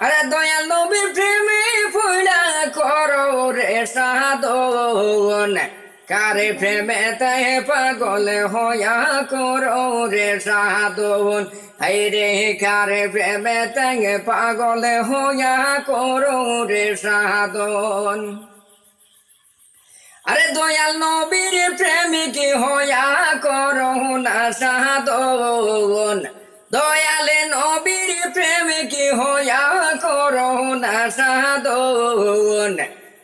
আরে দয়াল নবীর প্রেমে পয়লা করো রে সাধন, কারে প্রেমে তাই পাগল হইয়া করো রে সাধন, হাই রে কারে প্রেমে তাই পাগল হইয়া করো রে সাধন। আরে দয়াল নবীর প্রেমিক হইয়া করো না সাধন, দয়ালে নবীর প্রেমিক হইয়া করো না সাধন,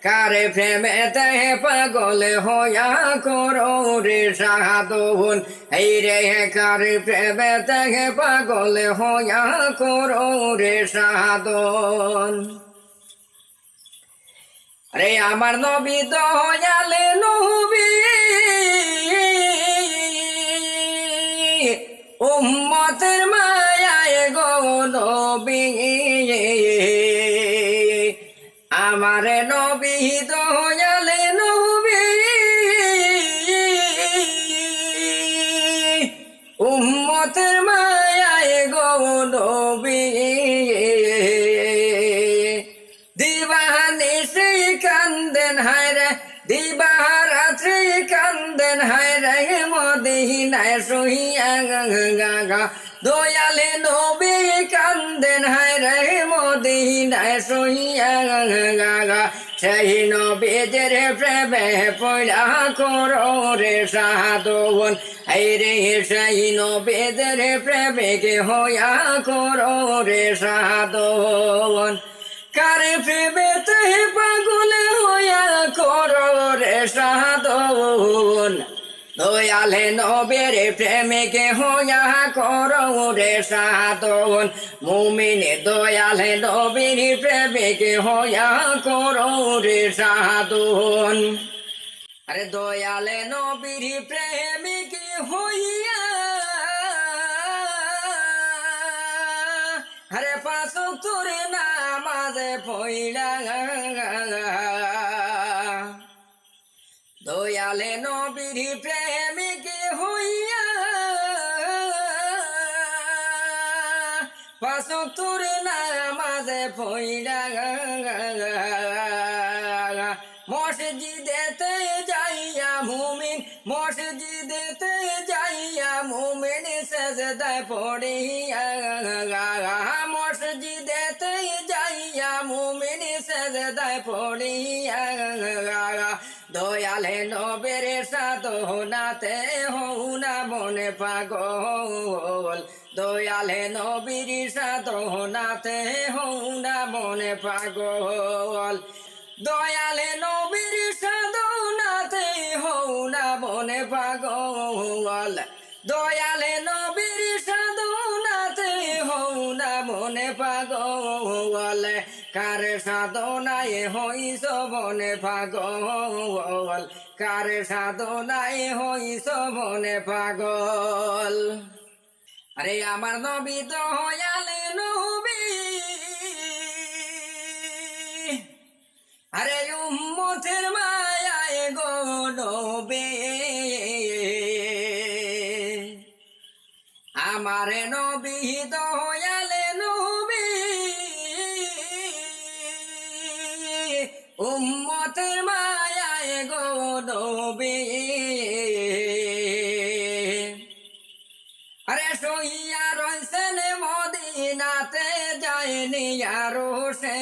কারে প্রেমে দেহ পাগল হইয়া করো রে সাধন, এই রে কারে প্রেমে দেহ পাগল হইয়া করো রে সাধন। আরে আমার নবী দয়ালে নবী, উম্মতের মায়ায় গো নবী, আমার নবী দয়ালে নবী, উম্মতের মায়ায় গো নবী, দিবানিশি কান্দেন হায়রে, দিবারাত্রি কান্দেন হায়রে, মদিনায় শুইয়া গা, দয়ালে নবী কান্দেন হায়রে, মদিনায় শুইয়া গা, সেই নবীদের প্রেমে পয়লা করো রে সাধন, এই রে সেই নবীদের প্রেমিক হইয়া করো রে সাধন, কারে প্রেমেতে পাগল হইয়া করো রে সাধন, দয়ালে নবীর প্রেমিক হইয়া করো রে সাধন, মুমিনে দয়ালে নবীর প্রেমিক হইয়া করো রে সাধন। আরে দয়ালে নবীর প্রেমিক হইয়া, আরে পাঁচ ওয়াক্তের নামাজ পড়িলা, দয়ালে নবীর প্রেমিক হইয়া, পাঁচ ওয়াক্তের নামাজ পড়িলা, মসজিদেতে যাইয়া মুমিন, মসজিদেতে যাইয়া মুমিন সেজদায় পড়িয়া, মসজিদেতে যাইয়া মুমিন সেজদায় পড়িয়া, দয়ালে নবীর সাধনাতে হও না মনে পাগল, দয়ালে নবীর সাধনাতে হও না মনে পাগল, দয়ালে নবীর সাধনাতে হও না মনে পাগল, দয়ালে নবীর সাধনাতে হও না মনে পাগল, কার সাধনায় হইস মনে পাগল, কার সাধনায় হইস মনে পাগল। আরে আমার নবী দয়ালে নবী, আরে উম্মতের মায়ায় গো নবী, আমার নবী দয়ালে নবী, উম্মতের মায়ায় গো নবী, আরে সইয়া রইছেন মদিনাতে যায়নি আরো সে,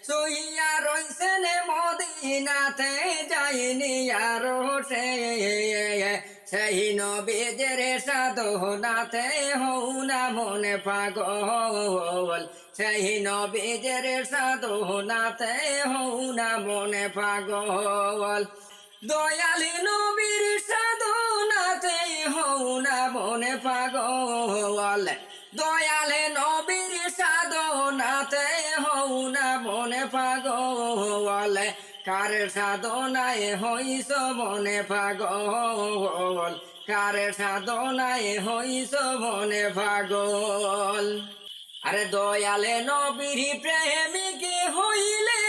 সইয়া রইছেন মদিনাতে যায়নি আরো সে, সেই নবীদের সাধনাতে হও না মনে পাগল, সেই নবীদের সাধনাতে হও না মনে পাগল, দয়ালি নবীর সাধনাতে হও না মনে পাগল, দয়ালে নবীর সাধনাতে হও না মনে পাগল, কার সাধনায় হইস মনে পাগল, কার সাধনায় হইস মনে পাগল। আরে দয়ালে নবীর প্রেমিক হইলে,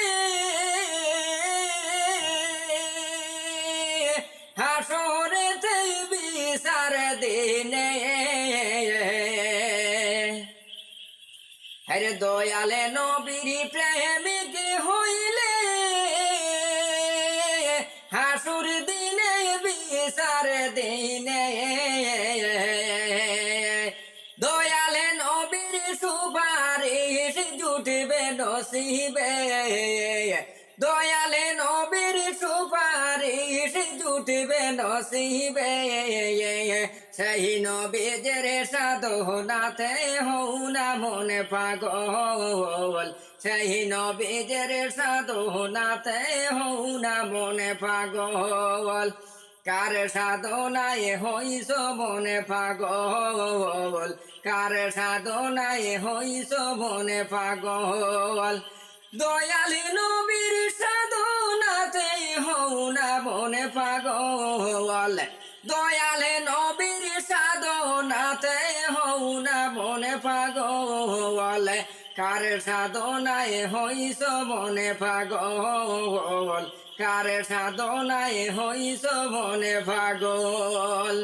হাসরেতে বিচার দিনে, আরে দয়ালে নবীর প্রেমিক হইলে হাসুর দিনে বিচার দিনে দয়ালে নবীর সুপারিশ জুটবে নসিবে দয়ালে নবীর সুপারিশ জুটবে নসিবে সেই নবীজের সাধনাতে হও না মনে পাগল সেই নবীজের সাধনাতে হও না মনে পাগল কার সাধনায় হইস মনে পাগল কার সাধনায় হইস মনে পাগল দয়ালি নবীর সাধনাতে হও না মনে পাগল দয়ালে নবীর সাধনাতে হও না মনে পাগল কার সাধনায় হইস মনে পাগল কার সাধনায় হইস মনে পাগল।